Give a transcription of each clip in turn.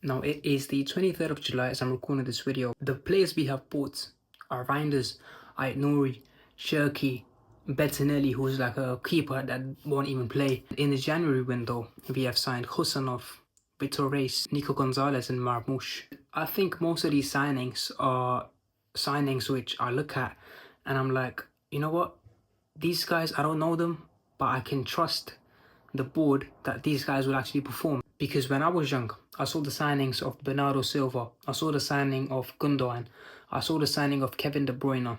Now it is the 23rd of July as I'm recording this video. The players we have bought are Reinders, Aït-Nouri, Cherki, Bettinelli, who's like a keeper that won't even play. In the January window, we have signed Husanov, Vitor Reis, Nico Gonzalez and Marmoush. I think most of these signings are signings which I look at and I'm like, you know what? These guys, I don't know them, but I can trust the board that these guys will actually perform. Because when I was young, I saw the signings of Bernardo Silva, I saw the signing of Gundogan, I saw the signing of Kevin De Bruyne.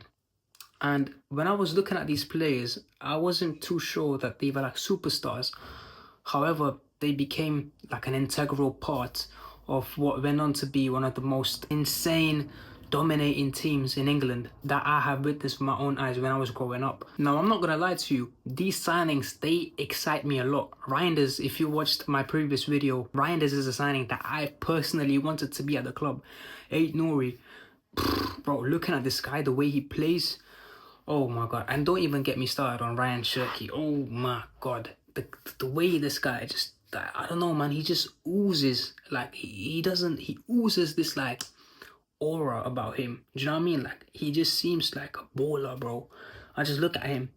And when I was looking at these players, I wasn't too sure that they were like superstars. However, they became like an integral part of what went on to be one of the most insane dominating teams in England that I have witnessed with my own eyes when I was growing up. Now, I'm not gonna lie to you, these signings, they excite me a lot. Reinders, if you watched my previous video, Reinders is a signing that I personally wanted to be at the club. Aït-Nouri, bro, looking at this guy, the way he plays, oh my god. And don't even get me started on Ryan Cherki. Oh my god. The way this guy just, I don't know, man, he just oozes, like, he oozes this, like, aura about him. Do you know what I mean? Like, he just seems like a baller, bro. I just look at him,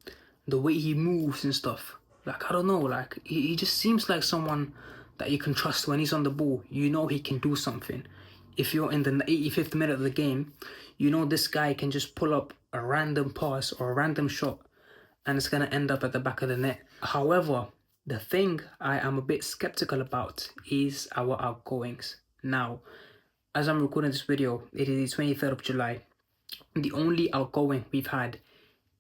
the way he moves and stuff. Like, I don't know, like, he just seems like someone that you can trust when he's on the ball. You know he can do something. If you're in the 85th minute of the game, you know this guy can just pull up a random pass or a random shot and it's going to end up at the back of the net. However, the thing I am a bit skeptical about is our outgoings. Now, as I'm recording this video, it is the 23rd of July. The only outgoing we've had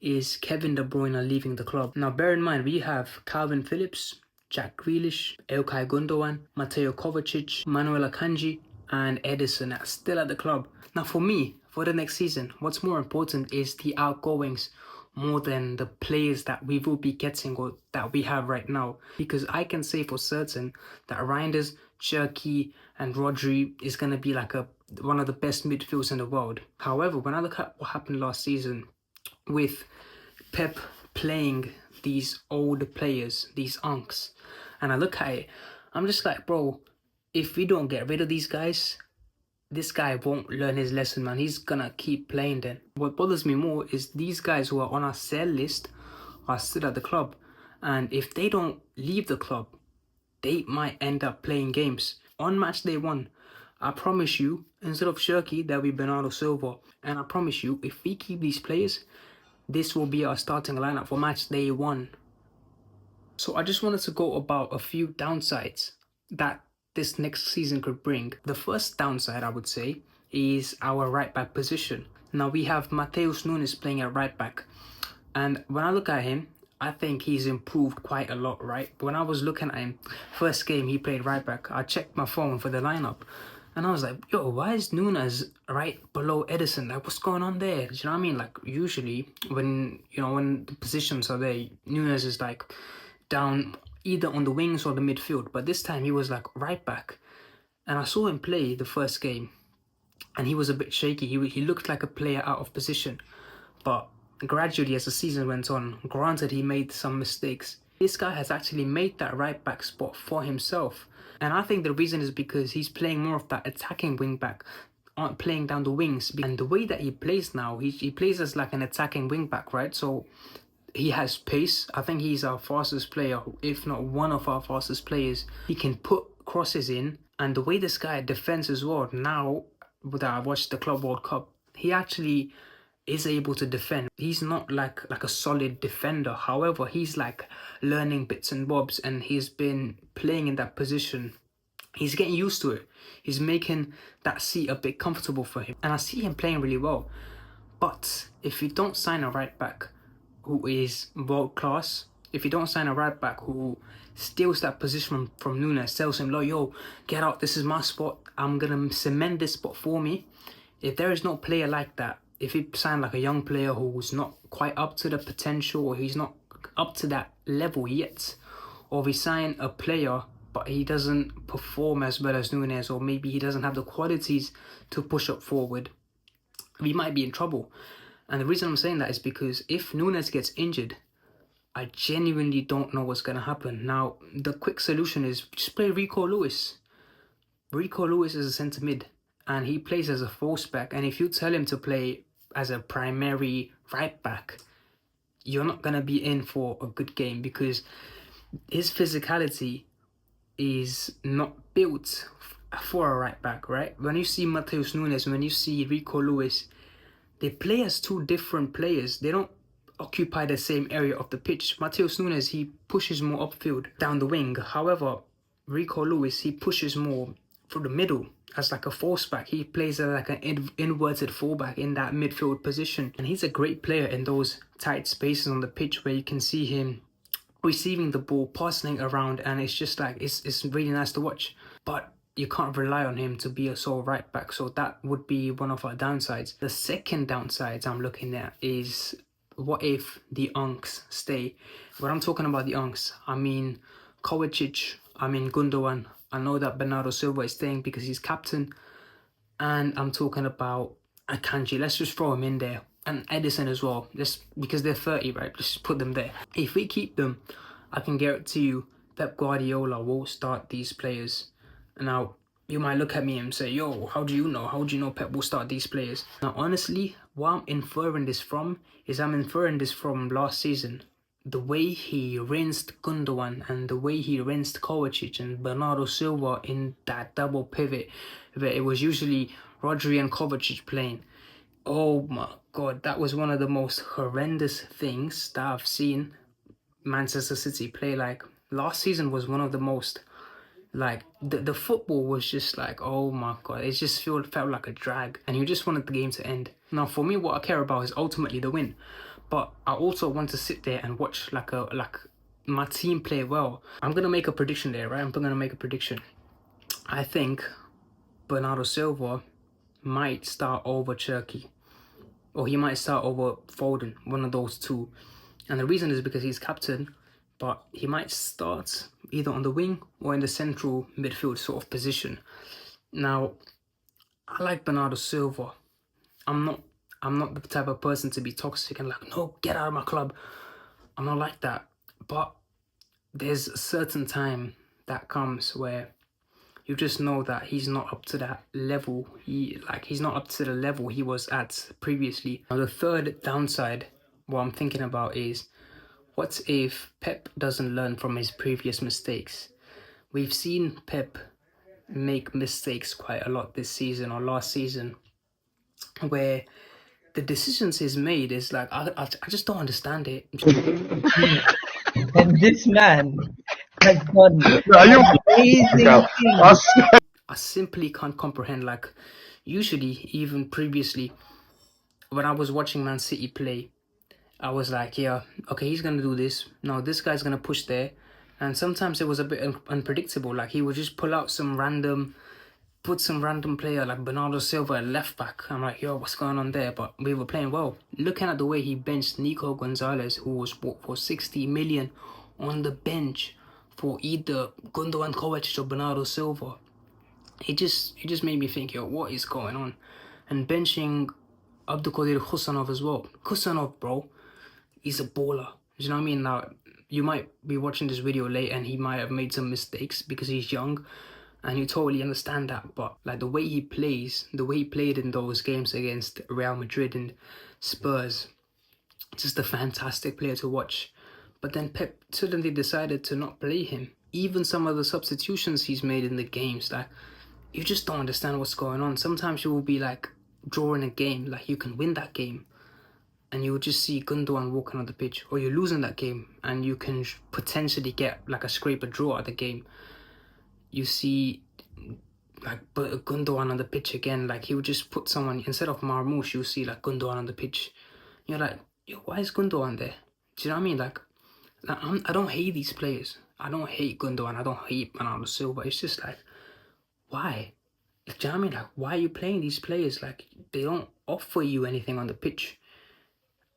is Kevin De Bruyne leaving the club. Now, bear in mind, we have Calvin Phillips, Jack Grealish, Ilkay Gundogan, Mateo Kovacic, Manuel Akanji, and Edison are still at the club. Now, for me, for the next season, what's more important is the outgoings more than the players that we will be getting or that we have right now. Because I can say for certain that Reinders, Cherki, and Rodri is going to be like one of the best midfields in the world. However, when I look at what happened last season with Pep playing these old players, these unks, and I look at it, I'm just like, bro, if we don't get rid of these guys, this guy won't learn his lesson, man. He's gonna keep playing then. What bothers me more is these guys who are on our sell list are still at the club. And if they don't leave the club, they might end up playing games. On match day 1, I promise you, instead of Cherki, there'll be Bernardo Silva. And I promise you, if we keep these players, this will be our starting lineup for match day 1. So I just wanted to go about a few downsides that this next season could bring. The first downside, I would say, is our right back position. Now we have Matheus Nunes playing at right back. And when I look at him, I think he's improved quite a lot, right? When I was looking at him, first game he played right back, I checked my phone for the lineup. And I was like, yo, why is Nunes right below Edison? Like, what's going on there? Do you know what I mean? Like, usually when the positions are there, Nunes is like down either on the wings or the midfield. But this time he was like right back. And I saw him play the first game. And he was a bit shaky. He looked like a player out of position. But gradually, as the season went on, granted he made some mistakes, this guy has actually made that right back spot for himself. And I think the reason is because he's playing more of that attacking wing back, playing down the wings. And the way that he plays now, he plays as like an attacking wing back, right? So he has pace. I think he's our fastest player, if not one of our fastest players. He can put crosses in. And the way this guy defends as well, now that I watched the Club World Cup, he actually is able to defend. He's not like a solid defender. However, he's like learning bits and bobs and he's been playing in that position. He's getting used to it. He's making that seat a bit comfortable for him. And I see him playing really well. But if you don't sign a right back who is world class, if you don't sign a right back who steals that position from Nunes, tells him, like, yo, get out, this is my spot, I'm going to cement this spot for me. If there is no player like that, if you sign like a young player who's not quite up to the potential or he's not up to that level yet, or if we sign a player but he doesn't perform as well as Nunes, or maybe he doesn't have the qualities to push up forward, we might be in trouble. And the reason I'm saying that is because if Nunes gets injured, I genuinely don't know what's going to happen. Now, the quick solution is just play Rico Lewis. Rico Lewis is a centre mid and he plays as a false back. And if you tell him to play as a primary right back, you're not going to be in for a good game because his physicality is not built for a right back, right? When you see Matheus Nunes, when you see Rico Lewis, they play as two different players. They don't occupy the same area of the pitch. Matheus Nunes, he pushes more upfield down the wing. However, Rico Lewis, he pushes more through the middle as like a false back. He plays as like an inverted fullback in that midfield position. And he's a great player in those tight spaces on the pitch where you can see him receiving the ball, passing it around, and it's just like, it's really nice to watch. But you can't rely on him to be a sole right back, so that would be one of our downsides. The second downside I'm looking at is, what if the Unks stay? When I'm talking about the Unks, I mean Kovacic, I mean Gundogan. I know that Bernardo Silva is staying because he's captain, and I'm talking about Akanji. Let's just throw him in there. And Edison as well, just because they're 30, right? Just put them there. If we keep them, I can guarantee you Pep Guardiola will start these players. Now, you might look at me and say, yo, how do you know? How do you know Pep will start these players? Now, honestly, what I'm inferring this from is I'm inferring this from last season. The way he rinsed Gundogan and the way he rinsed Kovacic and Bernardo Silva in that double pivot, where it was usually Rodri and Kovacic playing. Oh my God, that was one of the most horrendous things that I've seen Manchester City play. Like, last season was one of the most, like, the football was just like, oh my God, it just felt like a drag, and you just wanted the game to end. Now, for me, what I care about is ultimately the win, but I also want to sit there and watch like my team play well. I'm gonna make a prediction there, right? I'm gonna make a prediction. I think Bernardo Silva might start over Cherki, or he might start over Foden, one of those two. And the reason is because he's captain, but he might start either on the wing or in the central midfield sort of position. Now, I like Bernardo Silva. I'm not the type of person to be toxic and like, no, get out of my club. I'm not like that. But there's a certain time that comes where you just know that he's not up to that level. He's not up to the level he was at previously. Now, the third downside, what I'm thinking about is, what if Pep doesn't learn from his previous mistakes? We've seen Pep make mistakes quite a lot this season or last season, where the decisions he's made is like, I just don't understand it. And this man has done you amazing go. things. I simply can't comprehend. Like, usually, even previously, when I was watching Man City play, I was like, yeah, okay, he's going to do this. No, this guy's going to push there. And sometimes it was a bit unpredictable. Like, he would just put some random player like Bernardo Silva at left back. I'm like, yo, what's going on there? But we were playing well. Looking at the way he benched Nico Gonzalez, who was bought for 60 million on the bench for either Gundogan Kovacic or Bernardo Silva. It just made me think, yo, what is going on? And benching Abdulkadir Khusanov as well. Khusanov, bro, he's a baller. Do you know what I mean? Now, you might be watching this video late and he might have made some mistakes because he's young, and you totally understand that. But like, the way he plays, the way he played in those games against Real Madrid and Spurs, just a fantastic player to watch. But then Pep suddenly decided to not play him. Even some of the substitutions he's made in the games, like, you just don't understand what's going on. Sometimes you will be like drawing a game, like you can win that game, and you will just see Gundogan walking on the pitch, or you're losing that game and you can potentially get like a scrape, a draw at the game. You see like Gundogan on the pitch again, like he would just put someone, instead of Marmoush, you'll see like Gundogan on the pitch. You're like, yo, why is Gundogan there? Do you know what I mean? Like I don't hate these players. I don't hate Gundogan. I don't hate Bernardo Silva. It's just like, why? Do you know what I mean? Like, why are you playing these players? Like, they don't offer you anything on the pitch.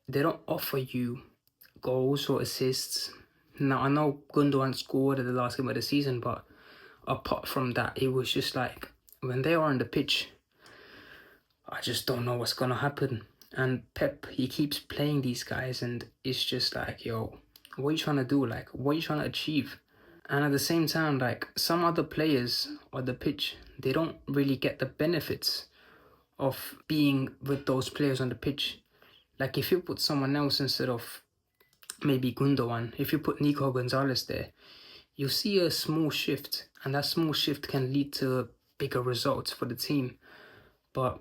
They don't offer you goals or assists. Now, I know Gundogan scored at the last game of the season, but apart from that, it was just like, when they are on the pitch, I just don't know what's going to happen. And Pep, he keeps playing these guys, and it's just like, yo, what are you trying to do? Like, what are you trying to achieve? And at the same time, like some other players on the pitch, they don't really get the benefits of being with those players on the pitch. Like if you put someone else instead of maybe Gundogan, if you put Nico Gonzalez there, you see a small shift, and that small shift can lead to bigger results for the team. But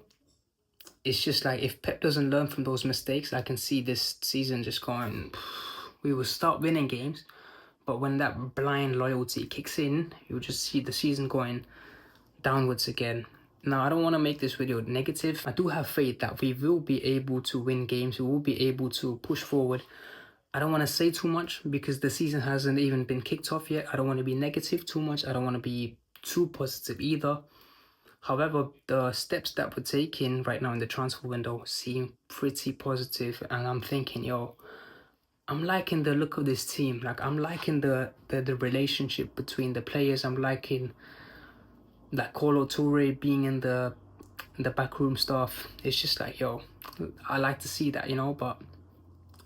it's just like if Pep doesn't learn from those mistakes, I can see this season just going, we will start winning games, but when that blind loyalty kicks in, you'll just see the season going downwards again. Now, I don't want to make this video negative. I do have faith that we will be able to win games. We will be able to push forward. I don't want to say too much because the season hasn't even been kicked off yet. I don't want to be negative too much. I don't want to be too positive either. However, the steps that we're taking right now in the transfer window seem pretty positive, and I'm thinking, yo, I'm liking the look of this team. Like, I'm liking the relationship between the players. I'm liking that Kolo Toure being in the backroom stuff. It's just like, yo, I like to see that, you know, but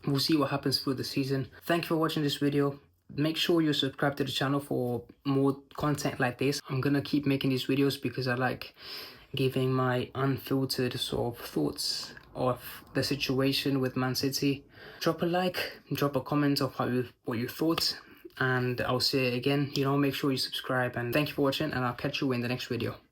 we'll see what happens through the season. Thank you for watching this video. Make sure you subscribe to the channel for more content like this. I'm gonna keep making these videos because I like giving my unfiltered sort of thoughts of the situation with Man City. Drop a like, drop a comment of what you thought, and I'll say it again, you know, make sure you subscribe, and thank you for watching, and I'll catch you in the next video.